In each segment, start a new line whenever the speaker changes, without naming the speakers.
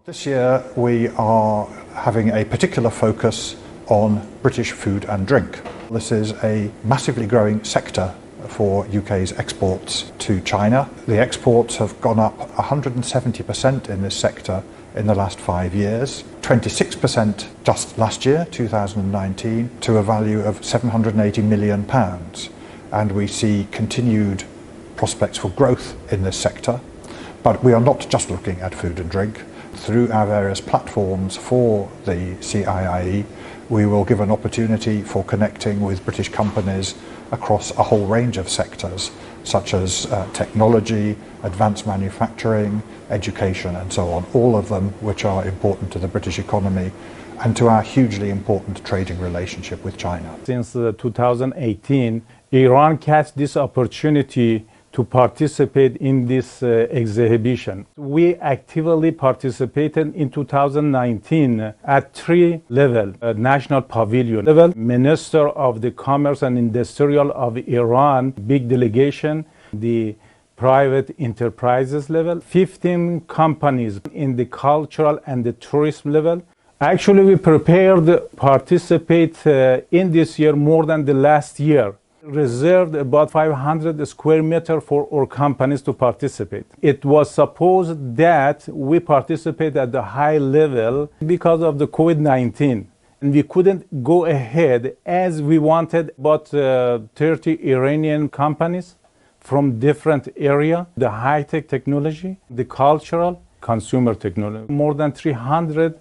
This year we are having a particular focus on British food and drink. This is a massively growing sector for UK's exports to China. The exports have gone up 170% in this sector in the last 5 years, 26% just last year, 2019, to a value of £780 million. And we see continued prospects for growth in this sector. But we are not just looking at food and drink. Through our various platforms for the CIIE, we will give an opportunity for connecting with British companies across a whole range of sectors, such as technology, advanced manufacturing, education and so on, all of them which are important to the British economy and to our hugely important trading relationship with China.
Since 2018, Iran catch this opportunity to participate in this exhibition. We actively participated in 2019 at 3 levels: National Pavilion level, Minister of the Commerce and Industrial of Iran, big delegation, the private enterprises level, 15 companies in the cultural and the tourism level. Actually, we prepared to participate in this year more than the last year. Reserved about 500 square meters for our companies to participate. It was supposed that we participate at the high level because of the COVID-19. And we couldn't go ahead as we wanted, but 30 Iranian companies from different areas, the high-tech technology, the cultural, consumer technology, more than 300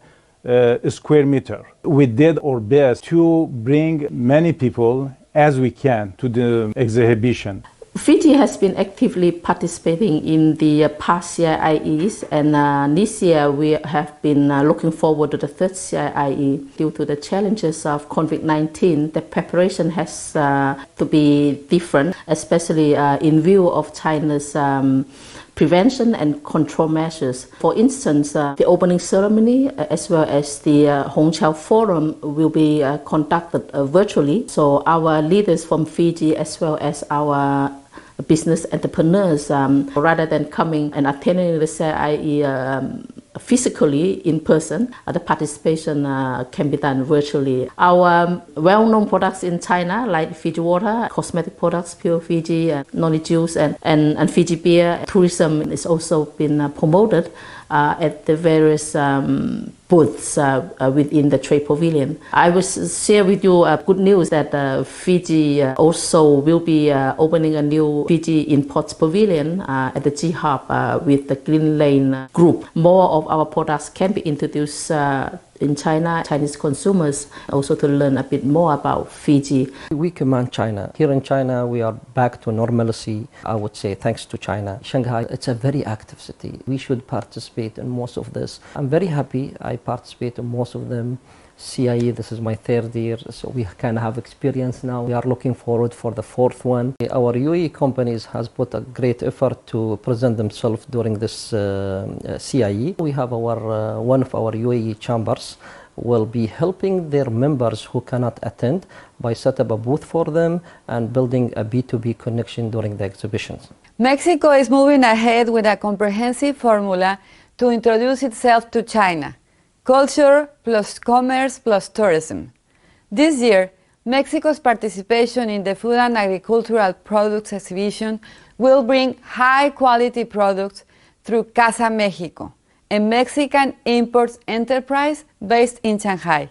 square meters. We did our best to bring many people as we can to the exhibition.
Fiji has been actively participating in the past CIIEs, and this year we have been looking forward to the third CIIE. Due to the challenges of COVID-19, the preparation has to be different, especially in view of China's prevention and control measures. For instance, the opening ceremony as well as the Hongqiao Forum will be conducted virtually. So our leaders from Fiji as well as our business entrepreneurs, rather than coming and attending the CIIE physically in person, the participation can be done virtually. Our well-known products in China, like Fiji water, cosmetic products, pure Fiji, noni juice, and Fiji beer, tourism is also been promoted at the various booths within the trade pavilion. I will share with you good news that Fiji also will be opening a new Fiji Imports Pavilion at the G Hub with the Green Lane Group. More of our products can be introduced in China, Chinese consumers, also to learn a bit more about Fiji.
We command China. Here in China, we are back to normalcy, I would say, thanks to China. Shanghai, it's a very active city. We should participate in most of this. I'm very happy I participate in most of them. CIE, this is my 3rd year, so we kind of have experience now. We are looking forward for the 4th one. Our UAE companies has put a great effort to present themselves during this CIE. We have our one of our UAE chambers will be helping their members who cannot attend by set up a booth for them and building a B2B connection during the exhibitions.
Mexico is moving ahead with a comprehensive formula to introduce itself to China. Culture plus commerce plus tourism. This year, Mexico's participation in the Food and Agricultural Products exhibition will bring high-quality products through Casa Mexico, a Mexican imports enterprise based in Shanghai,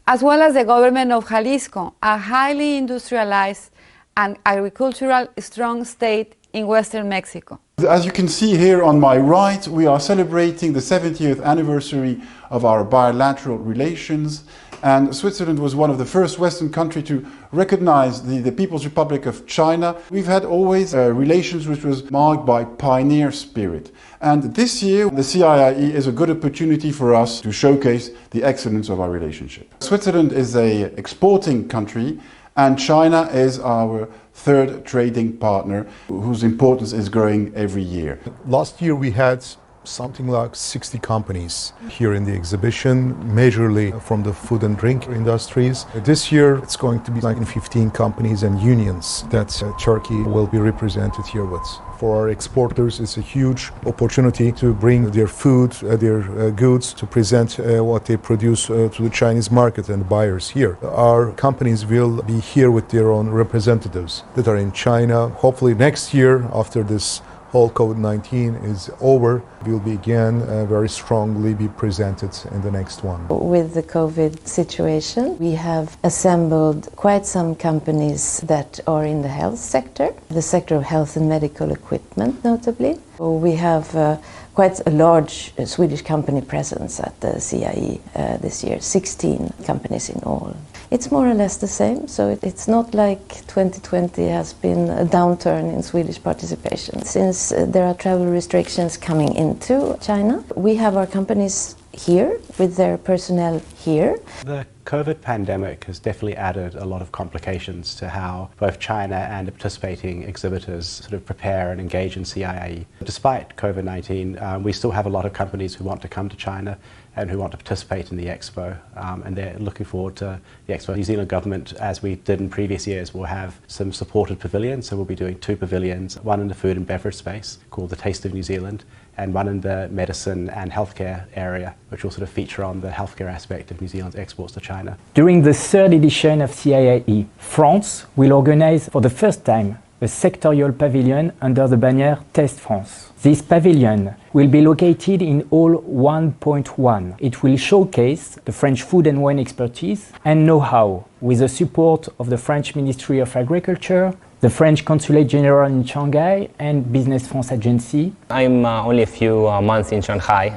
as well as the government of Jalisco, a highly industrialized and agricultural strong state in western Mexico.
As you can see here on my right, we are celebrating the 70th anniversary of our bilateral relations, and Switzerland was one of the first Western countries to recognize the People's Republic of China. We've had always relations which was marked by pioneer spirit, and this year the CIIE is a good opportunity for us to showcase the excellence of our relationship. Switzerland is an exporting country, and China is our 3rd trading partner, whose importance is growing every year.
Last year we had something like 60 companies here in the exhibition, majorly from the food and drink industries. This year it's going to be like 15 companies and unions that Turkey will be represented here with. For our exporters, it's a huge opportunity to bring their food, their goods, to present what they produce to the Chinese market and buyers here. Our companies will be here with their own representatives that are in China. Hopefully next year, after this whole COVID-19 is over, will be again very strongly be presented in the next one.
With the COVID situation, we have assembled quite some companies that are in the health sector, the sector of health and medical equipment notably. We have quite a large Swedish company presence at the CIE this year, 16 companies in all. It's more or less the same, so it's not like 2020 has been a downturn in Swedish participation. Since there are travel restrictions coming into China, we have our companies here with their personnel here.
The COVID pandemic has definitely added a lot of complications to how both China and the participating exhibitors sort of prepare and engage in CIIE. Despite COVID-19, we still have a lot of companies who want to come to China and who want to participate in the Expo, and they're looking forward to the Expo. New Zealand government, as we did in previous years, will have some supported pavilions, so we'll be doing 2 pavilions, one in the food and beverage space called the Taste of New Zealand, and one in the medicine and healthcare area, which will sort of feature on the healthcare aspect of New Zealand's exports to China.
During the 3rd edition of CIIE, France will organize for the first time a sectorial pavilion under the banner Taste France. This pavilion will be located in Hall 1.1. It will showcase the French food and wine expertise and know-how with the support of the French Ministry of Agriculture, the French Consulate General in Shanghai and Business France Agency.
I'm only a few months in Shanghai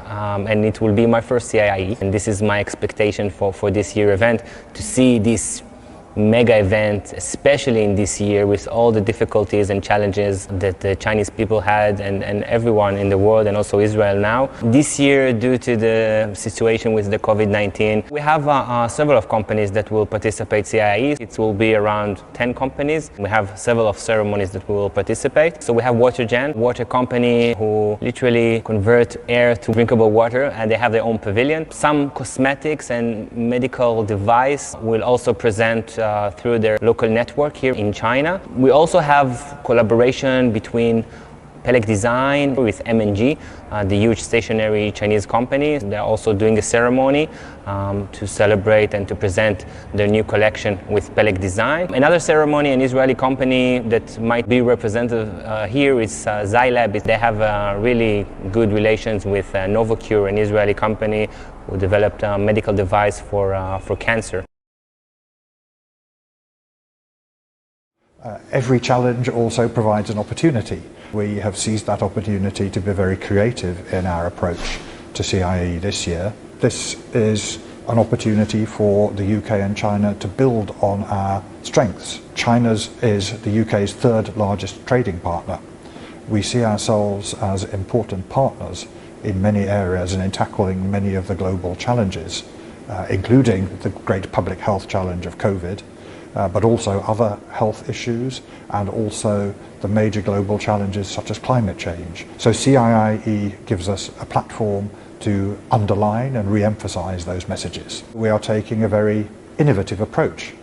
and it will be my first CIIE, and this is my expectation for this year event, to see this mega event, especially in this year with all the difficulties and challenges that the Chinese people had and everyone in the world and also Israel now. This year, due to the situation with the COVID-19, we have several of companies that will participate CIIE. It will be around 10 companies. We have several of ceremonies that will participate. So we have WaterGen, water company who literally convert air to drinkable water, and they have their own pavilion. Some cosmetics and medical device will also present through their local network here in China. We also have collaboration between Pelec Design with M&G, the huge stationary Chinese company. They're also doing a ceremony to celebrate and to present their new collection with Pelec Design. Another ceremony, an Israeli company that might be represented here is Zylab. They have really good relations with Novocure, an Israeli company who developed a medical device for cancer.
Every challenge also provides an opportunity. We have seized that opportunity to be very creative in our approach to CIIE this year. This is an opportunity for the UK and China to build on our strengths. China's is the UK's 3rd largest trading partner. We see ourselves as important partners in many areas and in tackling many of the global challenges, including the great public health challenge of COVID, but also other health issues and also the major global challenges such as climate change. So CIIE gives us a platform to underline and re-emphasize those messages. We are taking a very innovative approach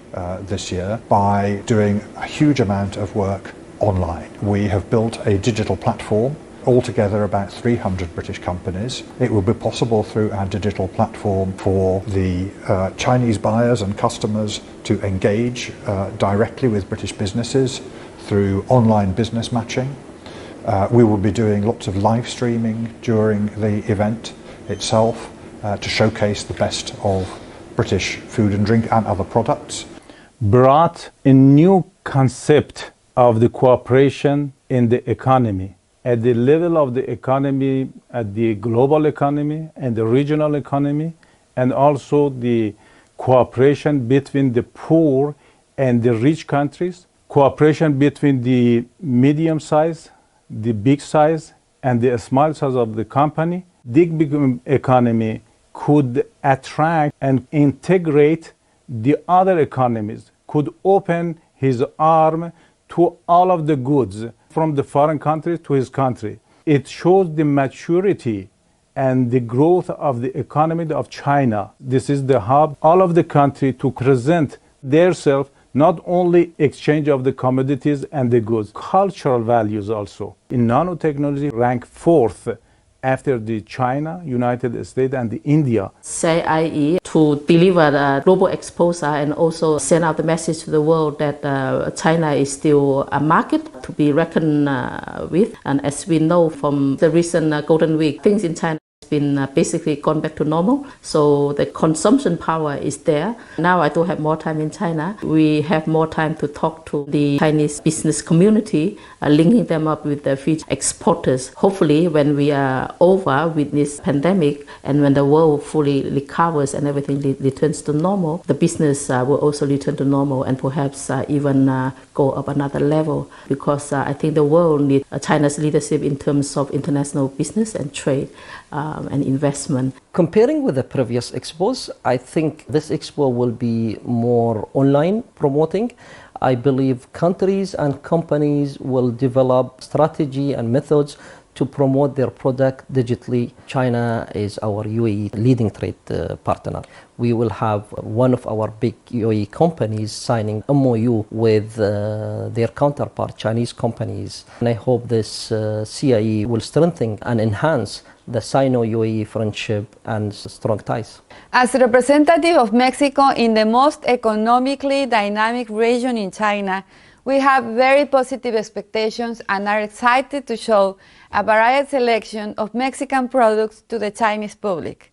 this year by doing a huge amount of work online. We have built a digital platform, altogether about 300 British companies. It will be possible through our digital platform for the Chinese buyers and customers to engage directly with British businesses through online business matching. We will be doing lots of live streaming during the event itself to showcase the best of British food and drink and other products.
Brought a new concept of the cooperation in the economy. At the level of the economy, at the global economy and the regional economy, and also the cooperation between the poor and the rich countries, cooperation between the medium size, the big size, and the small size of the company. The big economy could attract and integrate the other economies, could open his arm to all of the goods from the foreign country to his country. It shows the maturity and the growth of the economy of China. This is the hub, all of the country to present themselves, not only exchange of the commodities and the goods, cultural values also. In nanotechnology, rank 4th after the China, United States, and the India.
CIIE to deliver the global exposure and also send out the message to the world that China is still a market to be reckoned with. And as we know from the recent Golden Week, things in China been basically gone back to normal, so the consumption power is there. Now I do have more time in China. We have more time to talk to the Chinese business community, linking them up with the future exporters. Hopefully when we are over with this pandemic and when the world fully recovers and everything returns to normal, the business will also return to normal and perhaps even go up another level, because I think the world needs China's leadership in terms of international business and trade. And investment.
Comparing with the previous expos, I think this expo will be more online promoting. I believe countries and companies will develop strategy and methods to promote their product digitally. China is our UAE leading trade partner. We will have one of our big UAE companies signing MOU with their counterpart, Chinese companies. And I hope this CIE will strengthen and enhance the Sino-UAE friendship and strong ties.
As representative of Mexico in the most economically dynamic region in China, we have very positive expectations and are excited to show a varied selection of Mexican products to the Chinese public.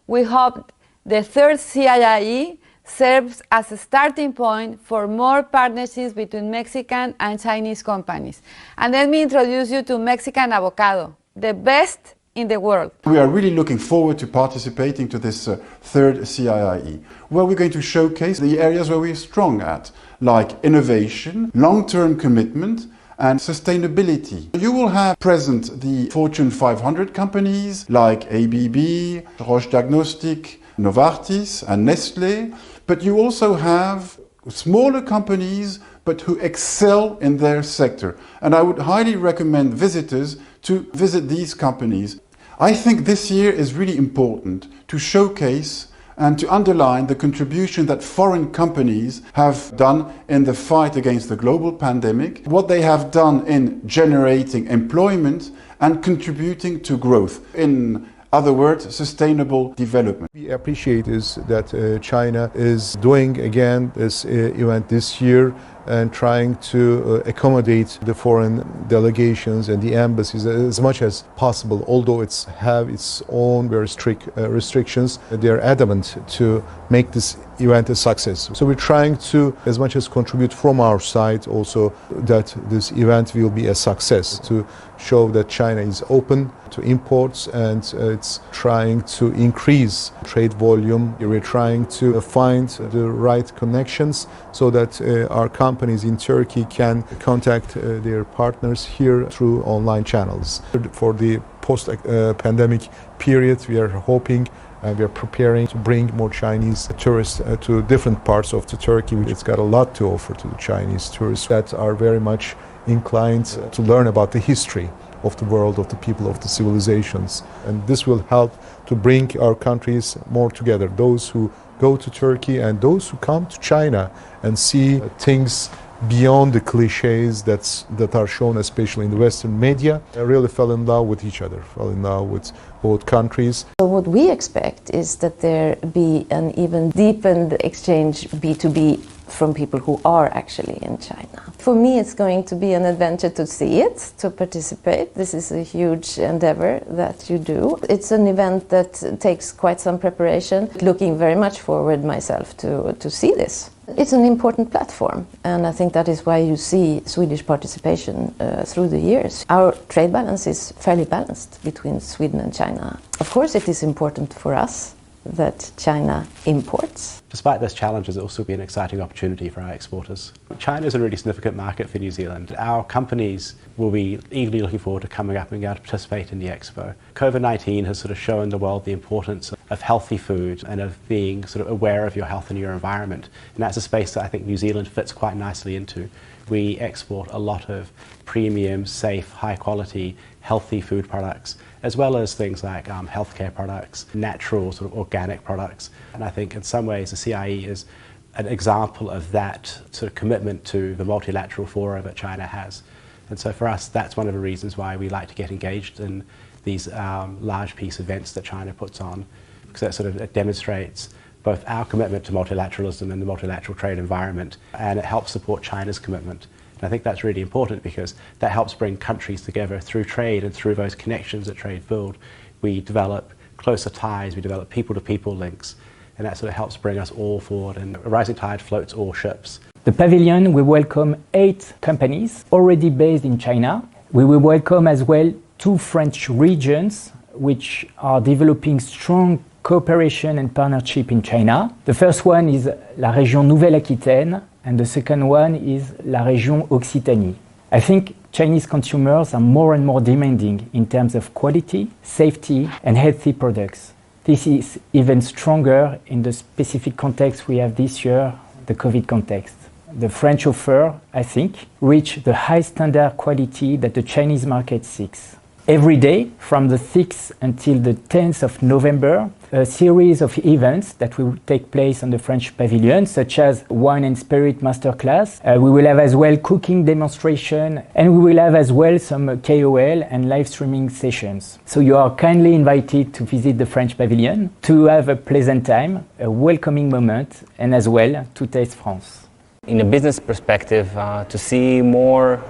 We hope the third CIIE serves as a starting point for more partnerships between Mexican and Chinese companies. And let me introduce you to Mexican avocado, the best in the world.
We are really looking forward to participating to this third CIIE, where we're going to showcase the areas where we're strong at, like innovation, long-term commitment, and sustainability. You will have present the Fortune 500 companies like ABB, Roche Diagnostic, Novartis, and Nestlé, but you also have smaller companies but who excel in their sector. And I would highly recommend visitors to visit these companies. I think this year is really important to showcase and to underline the contribution that foreign companies have done in the fight against the global pandemic, what they have done in generating employment and contributing to growth. In other words, sustainable development.
We appreciate is that China is doing again this event this year and trying to accommodate the foreign delegations and the embassies as much as possible. Although it's have its own very strict restrictions, they are adamant to make this event a success. So we're trying to as much as contribute from our side also that this event will be a success, to show that China is open to imports and it's trying to increase trade volume. We're trying to find the right connections so that our companies in Turkey can contact their partners here through online channels. For the post-pandemic period, we are hoping we are preparing to bring more Chinese tourists to different parts of Turkey. It's got a lot to offer to the Chinese tourists that are very much inclined to learn about the history of the world, of the people, of the civilizations. And this will help to bring our countries more together. Those who go to Turkey and those who come to China and see things beyond the cliches that are shown, especially in the Western media, really fell in love with each other, fell in love with both countries.
So what we expect is that there be an even deepened exchange B2B from people who are actually in China. For me, it's going to be an adventure to see it, to participate. This is a huge endeavor that you do. It's an event that takes quite some preparation. Looking very much forward myself to see this. It's an important platform, and I think that is why you see Swedish participation through the years. Our trade balance is fairly balanced between Sweden and China. Of course, it is important for us that China imports.
Despite this challenge, it's also been an exciting opportunity for our exporters. China is a really significant market for New Zealand. Our companies will be eagerly looking forward to coming up and being able to participate in the expo. COVID-19 has sort of shown the world the importance of healthy food and of being sort of aware of your health and your environment. And that's a space that I think New Zealand fits quite nicely into. We export a lot of premium, safe, high quality, healthy food products, as well as things like healthcare products, natural sort of organic products. And I think in some ways the CIE is an example of that sort of commitment to the multilateral fora that China has. And so for us, that's one of the reasons why we like to get engaged in these large peace events that China puts on, because that sort of demonstrates both our commitment to multilateralism and the multilateral trade environment, and it helps support China's commitment. And I think that's really important because that helps bring countries together through trade, and through those connections that trade build, we develop closer ties, we develop people-to-people links, and that sort of helps bring us all forward, and a rising tide floats all ships.
The pavilion will welcome 8 companies already based in China. We will welcome as well 2 French regions which are developing strong cooperation and partnership in China. The first one is la région Nouvelle-Aquitaine, and the second one is la région Occitanie. I think Chinese consumers are more and more demanding in terms of quality, safety, and healthy products. This is even stronger in the specific context we have this year, the COVID context. The French offer, I think, reach the high standard quality that the Chinese market seeks. Every day, from the 6th until the 10th of November, a series of events that will take place on the French pavilion, such as wine and spirit masterclass. We will have as well cooking demonstration, and we will have as well some KOL and live streaming sessions. So you are kindly invited to visit the French pavilion, to have a pleasant time, a welcoming moment, and as well to taste France.
In a business perspective, to see more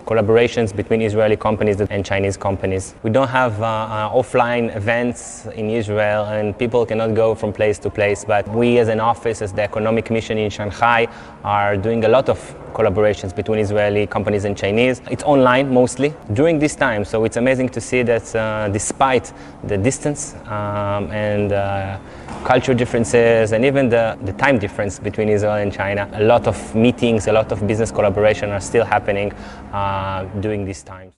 collaborations between Israeli companies and Chinese companies. We don't have offline events in Israel, and people cannot go from place to place, but we as an office, as the Economic Mission in Shanghai, are doing a lot of collaborations between Israeli companies and Chinese. It's online mostly during this time, so it's amazing to see that despite the distance and cultural differences and even the time difference between Israel and China, a lot of meetings, a lot of business collaboration are still happening during these times.